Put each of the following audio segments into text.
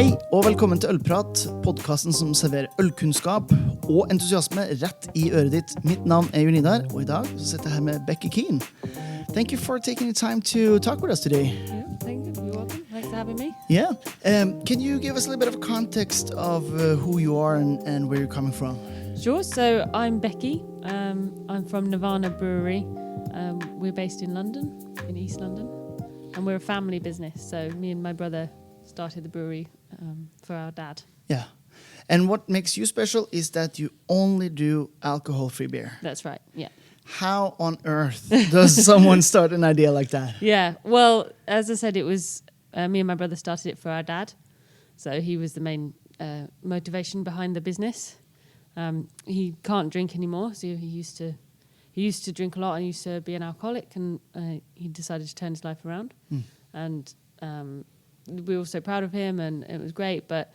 Hei og velkommen til Ølprat, podcasten som serverer ølkunnskap og entusiasme rett i øret ditt. Mitt navn er Nidar, og i dag så sitter jeg her med Becky Kean. Thank you for taking the time to talk with us today. Yeah, thank you. You're welcome. Thanks for having me. Yeah. Can you give us a little bit of context of who you are and where you're coming from? Sure. So I'm Becky. I'm from Nirvana Brewery. We're based in London, in East London, and we're a family business. So me and my brother started the brewery for our dad. Yeah. And what makes you special is that you only do alcohol-free beer. That's right. Yeah. How on earth does someone start an idea like that? Yeah. Well, as I said, it was me and my brother started it for our dad. So he was the main motivation behind the business. He can't drink anymore, so he used to drink a lot and used to be an alcoholic, and he decided to turn his life around. And we were so proud of him, and it was great. But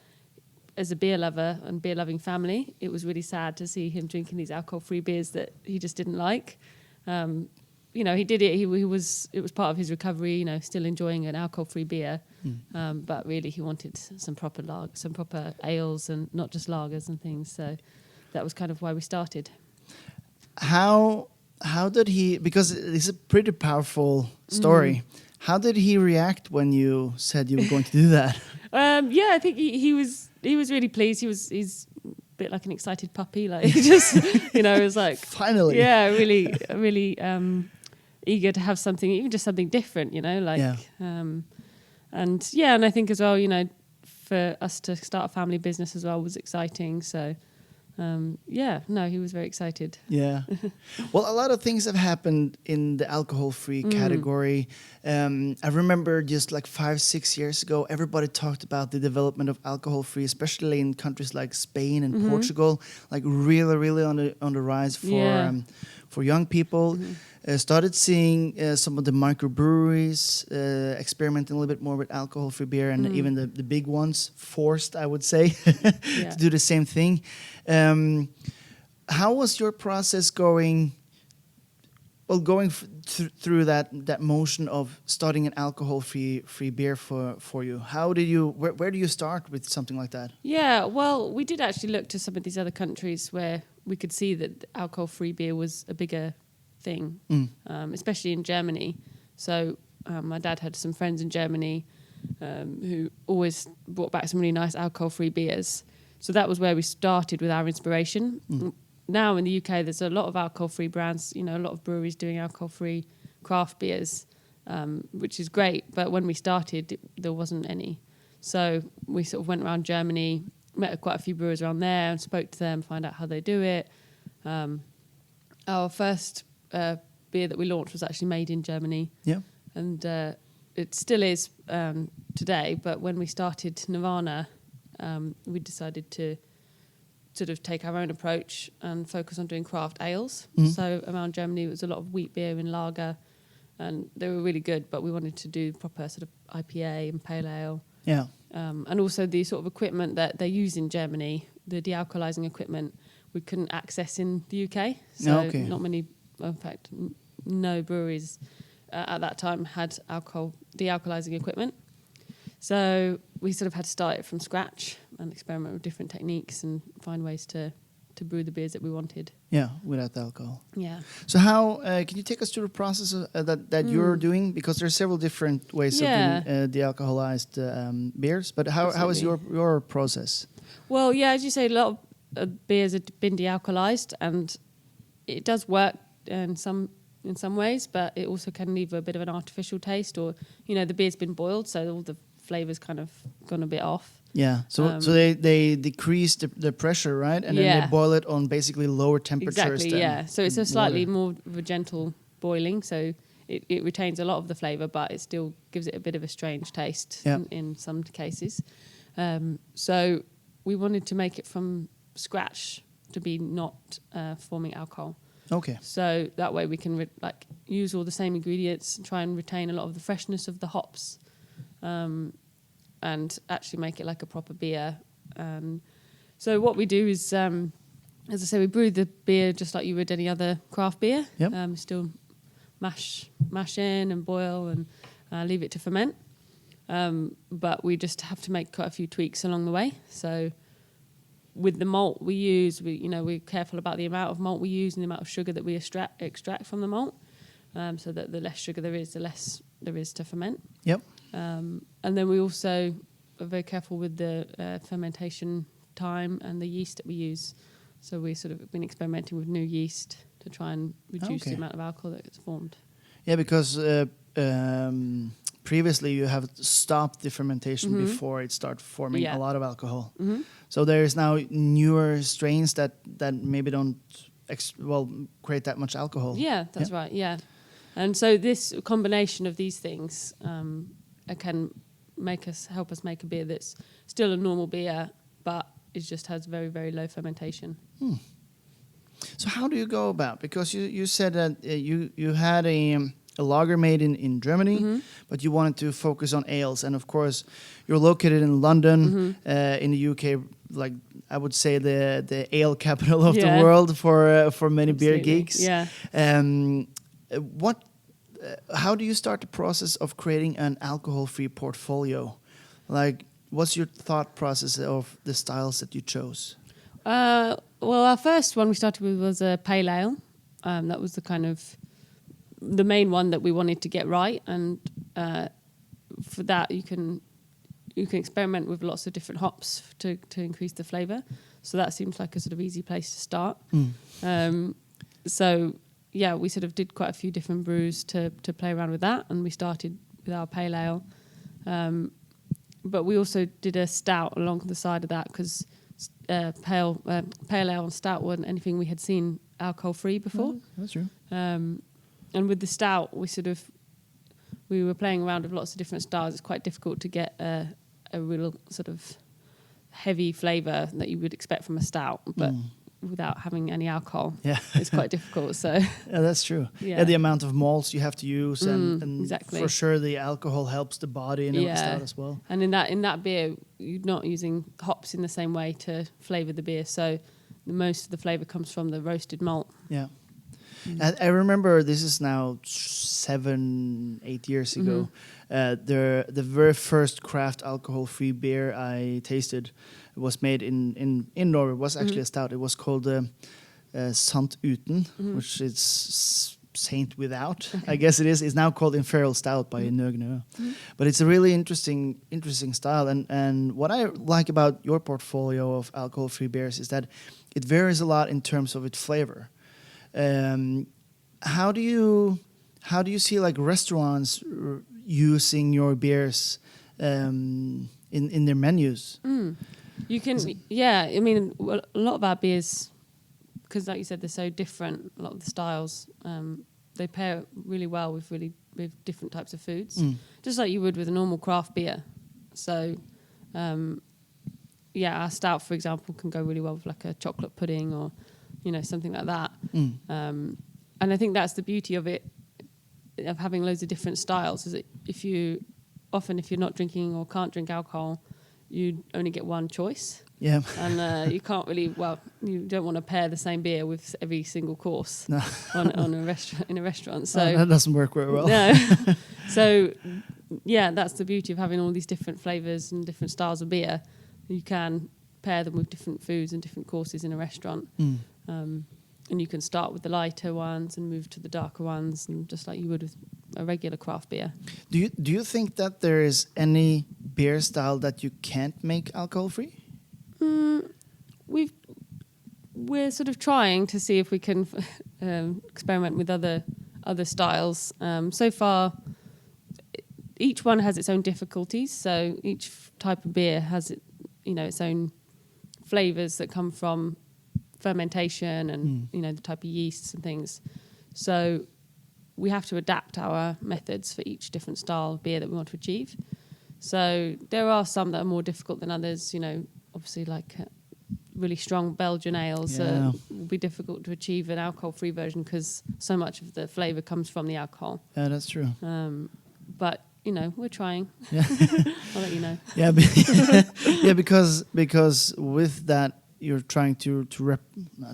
as a beer lover and beer loving family, it was really sad to see him drinking these alcohol-free beers that he just didn't like. He did it. It was part of his recovery. Still enjoying an alcohol-free beer, but really he wanted some proper ales, and not just lagers and things. So that was kind of why we started. How did he? Because it's a pretty powerful story. How did he react when you said you were going to do that? I think he was really pleased. He's a bit like an excited puppy. Like he just it was like finally. Yeah, really eager to have something, even just something different. And I think as well, for us to start a family business as well was exciting. So. He was very excited. Yeah. Well, a lot of things have happened in the alcohol-free category. I remember just like 5-6 years ago, everybody talked about the development of alcohol-free, especially in countries like Spain and Portugal, like really on the rise for young people. Started seeing some of the microbreweries experimenting a little bit more with alcohol-free beer, and even the big ones forced, I would say, to do the same thing. How was your process going? Well, going through that motion of starting an alcohol-free beer for you. How did you? Where do you start with something like that? Yeah, well, we did actually look to some of these other countries where we could see that alcohol-free beer was a bigger thing, especially in Germany. So my dad had some friends in Germany who always brought back some really nice alcohol-free beers. So that was where we started with our inspiration. Now in the UK, there's a lot of alcohol-free brands, a lot of breweries doing alcohol-free craft beers, which is great. But when we started, there wasn't any. So we sort of went around Germany, met quite a few brewers around there and spoke to them, find out how they do it. Our first beer that we launched was actually made in Germany. Yeah. And it still is today. But when we started Nirvana, we decided to sort of take our own approach and focus on doing craft ales. So around Germany, it was a lot of wheat beer and lager, and they were really good, but we wanted to do proper sort of IPA and pale ale. Yeah. And also the sort of equipment that they use in Germany, the de-alcoholizing equipment, we couldn't access in the UK. So not many, in fact, no breweries at that time had de-alcoholizing equipment. So we sort of had to start it from scratch and experiment with different techniques and find ways to brew the beers that we wanted. Yeah, without the alcohol. Yeah. So how can you take us through the process that you're doing? Because there are several different ways of doing de-alcoholized beers. But how is your process? Well, as you say, a lot of beers have been de-alcoholized, and it does work in some ways, but it also can leave a bit of an artificial taste, or the beer's been boiled, so all the flavors kind of gone a bit off. Yeah, so they decrease the pressure, right? And then they boil it on basically lower temperatures. Exactly, so it's a slightly more of a gentle boiling, so it retains a lot of the flavor, but it still gives it a bit of a strange taste in some cases. So we wanted to make it from scratch to be not forming alcohol. Okay. So that way we can use all the same ingredients and try and retain a lot of the freshness of the hops. And actually make it like a proper beer. So what we do is, as I say, we brew the beer just like you would any other craft beer. Yep. Still mash in and boil and leave it to ferment. But we just have to make quite a few tweaks along the way. So with the malt we use, we're careful about the amount of malt we use and the amount of sugar that we extract from the malt, so that the less sugar there is, the less there is to ferment. Yep. And then we also are very careful with the fermentation time and the yeast that we use. So we sort of been experimenting with new yeast to try and reduce the amount of alcohol that gets formed. Yeah, because previously you have stopped the fermentation before it started forming a lot of alcohol. Mm-hmm. So there is now newer strains that maybe don't create that much alcohol. Yeah, that's right. Yeah, and so this combination of these things can help us make a beer that's still a normal beer, but it just has very, very low fermentation. So how do you go about? Because you said that you had a lager made in Germany, but you wanted to focus on ales. And of course, you're located in London, in the UK, like I would say the ale capital of the world for many beer geeks. Yeah. How do you start the process of creating an alcohol-free portfolio? Like, what's your thought process of the styles that you chose? Well, our first one we started with was a pale ale. That was the main one that we wanted to get right, and for that you can experiment with lots of different hops to increase the flavour. So that seems like a sort of easy place to start. So yeah, we sort of did quite a few different brews to play around with that, and we started with our pale ale. But we also did a stout along the side of that because pale ale and stout weren't anything we had seen alcohol-free before. That's true. And with the stout, we were playing around with lots of different styles. It's quite difficult to get a real sort of heavy flavour that you would expect from a stout, but without having any alcohol, it's quite difficult. So yeah, that's true. Yeah, the amount of malts you have to use, and exactly. For sure the alcohol helps the body in a stout as well. And in that beer, you're not using hops in the same way to flavour the beer, so most of the flavour comes from the roasted malt. Yeah. I remember this is now 7-8 years ago. The very first craft alcohol-free beer I tasted was made in Norway. It was actually a stout. It was called Sant uten, which is Saint without. I guess it is. It's now called Imperial Stout by Nøgne. But it's a really interesting style. And what I like about your portfolio of alcohol-free beers is that it varies a lot in terms of its flavor. How do you see like restaurants using your beers in their menus? You can, I mean, a lot of our beers, because like you said, they're so different. A lot of the styles, they pair really well with different types of foods, just like you would with a normal craft beer. So, our stout, for example, can go really well with like a chocolate pudding or something like that. And I think that's the beauty of it, of having loads of different styles, is that if you're not drinking or can't drink alcohol, you only get one choice. Yeah. And you can't really, you don't want to pair the same beer with every single course in a restaurant. So that doesn't work very well. No. So, that's the beauty of having all these different flavours and different styles of beer. You can pair them with different foods and different courses in a restaurant. And you can start with the lighter ones and move to the darker ones, and just like you would with a regular craft beer. Do you think that there is any beer style that you can't make alcohol free? We're sort of trying to see if we can experiment with other styles. So far, each one has its own difficulties. So each type of beer has its own flavours that come from fermentation and the type of yeasts and things. So we have to adapt our methods for each different style of beer that we want to achieve. So there are some that are more difficult than others. Obviously like really strong Belgian ales will be difficult to achieve an alcohol-free version because so much of the flavour comes from the alcohol. Yeah, that's true. But we're trying. Yeah. I'll let you know. Yeah, because with that, you're trying to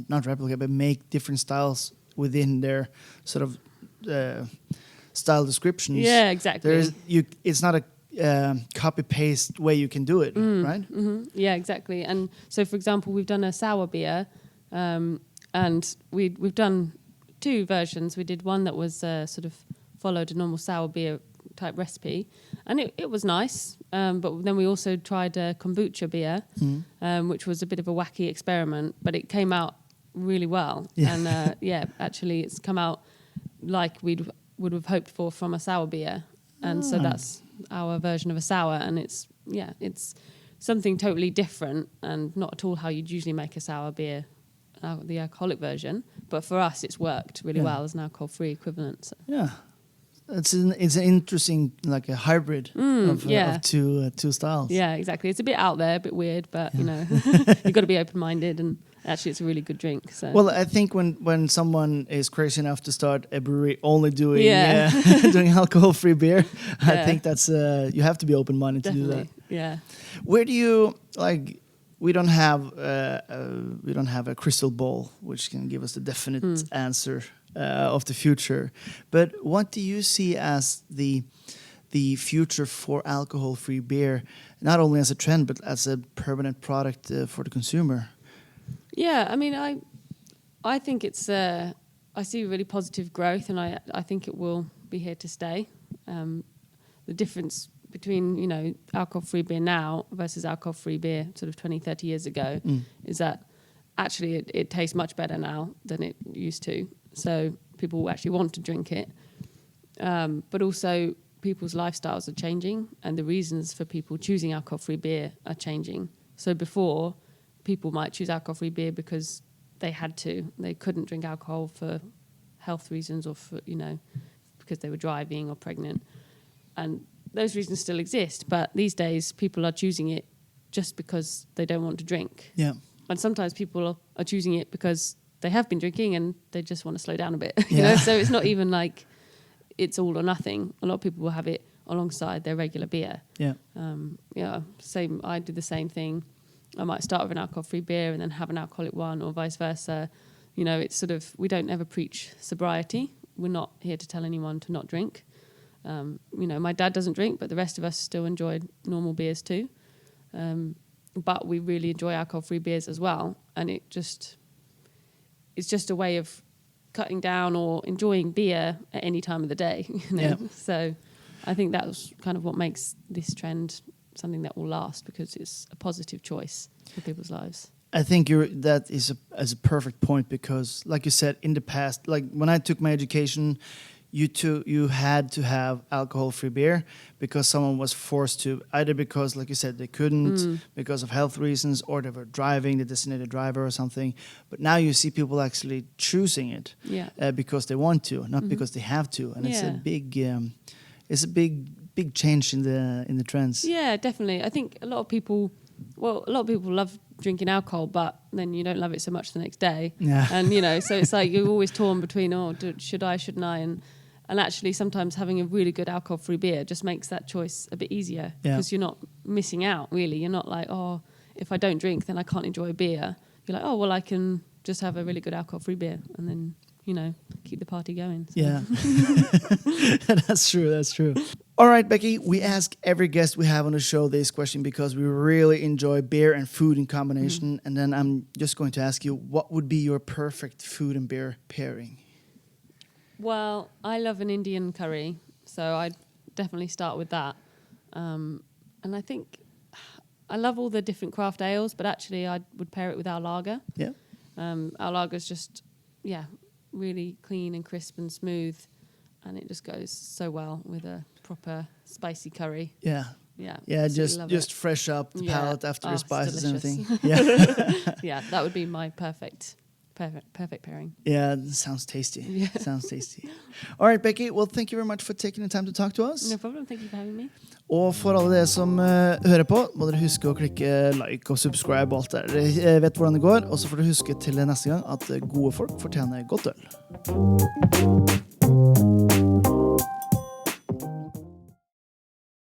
not replicate, but make different styles within their sort of style descriptions. Yeah, exactly. It's not copy-paste way you can do it, right? Mm-hmm. Yeah, exactly. And so, for example, we've done a sour beer, and we've done 2 versions. We did one that was sort of followed a normal sour beer type recipe, and it was nice. But then we also tried a kombucha beer, which was a bit of a wacky experiment, but it came out really well. Yeah. And actually, it's come out like would have hoped for from a sour beer, and so that's our version of a sour, and it's something totally different and not at all how you'd usually make a sour beer, the alcoholic version. But for us, it's worked really well as an alcohol-free equivalent. So. Yeah. It's an interesting, like a hybrid of 2 styles. Yeah, exactly. It's a bit out there, a bit weird, but you know, you've got to be open-minded, and actually, it's a really good drink. So. Well, I think when someone is crazy enough to start a brewery only doing doing alcohol-free beer, I think that's you have to be open-minded to do that. Yeah. Where do you like? We don't have a crystal ball which can give us the definite answer of the future. But what do you see as the future for alcohol-free beer, not only as a trend but as a permanent product for the consumer? Yeah, I mean, I think it's I see really positive growth, and I think it will be here to stay. The difference between, you know, alcohol-free beer now versus alcohol-free beer sort of 20, 30 years ago is that actually it tastes much better now than it used to. So people actually want to drink it. But also people's lifestyles are changing, and the reasons for people choosing alcohol-free beer are changing. So before, people might choose alcohol-free beer because they had to. They couldn't drink alcohol for health reasons or for, you know, because they were driving or pregnant. And those reasons still exist, but these days people are choosing it just because they don't want to drink. Yeah. And sometimes people are choosing it because they have been drinking and they just want to slow down a bit. You know, so it's not even like it's all or nothing. A lot of people will have it alongside their regular beer. Yeah. Same. I do the same thing. I might start with an alcohol-free beer and then have an alcoholic one, or vice versa. You know, it's sort of, we don't ever preach sobriety. We're not here to tell anyone to not drink. You know, my dad doesn't drink, but the rest of us still enjoy normal beers too. But we really enjoy alcohol-free beers as well. And it's just a way of cutting down or enjoying beer at any time of the day. You know? So I think that's kind of what makes this trend something that will last, because it's a positive choice for people's lives. I think that is a perfect point, because like you said, in the past, like when I took my education, you had to have alcohol-free beer because someone was forced to, either because, like you said, they couldn't because of health reasons, or they were driving, the designated driver or something. But now you see people actually choosing it because they want to, not because they have to. And it's a big change in the trends. Yeah, definitely. I think a lot of people love drinking alcohol, but then you don't love it so much the next day. Yeah. And, you know, so it's like you're always torn between, should I, shouldn't I? And actually sometimes having a really good alcohol-free beer just makes that choice a bit easier, because you're not missing out, really. You're not like, if I don't drink, then I can't enjoy a beer. You're like, well, I can just have a really good alcohol-free beer and then, you know, keep the party going. So. Yeah, that's true. All right, Becky, we ask every guest we have on the show this question because we really enjoy beer and food in combination. And then I'm just going to ask you, what would be your perfect food and beer pairing? Well, I love an Indian curry, so I'd definitely start with that. And I think I love all the different craft ales, but actually I would pair it with our lager. Yeah. Our lager's just, really clean and crisp and smooth, and it just goes so well with a proper spicy curry. Yeah, just fresh up the palate after the spices and everything. Yeah, that would be my perfect pairing. Yeah, sounds tasty. Sounds tasty. All right, Becky, well, thank you very much for taking the time to talk to us. No problem, thank you for having me. Og for alle dere som hører på, må dere huske å klikke like og subscribe og alt der. Dere vet hvordan det går, og så får dere huske til neste gang at gode folk fortjener godt øl.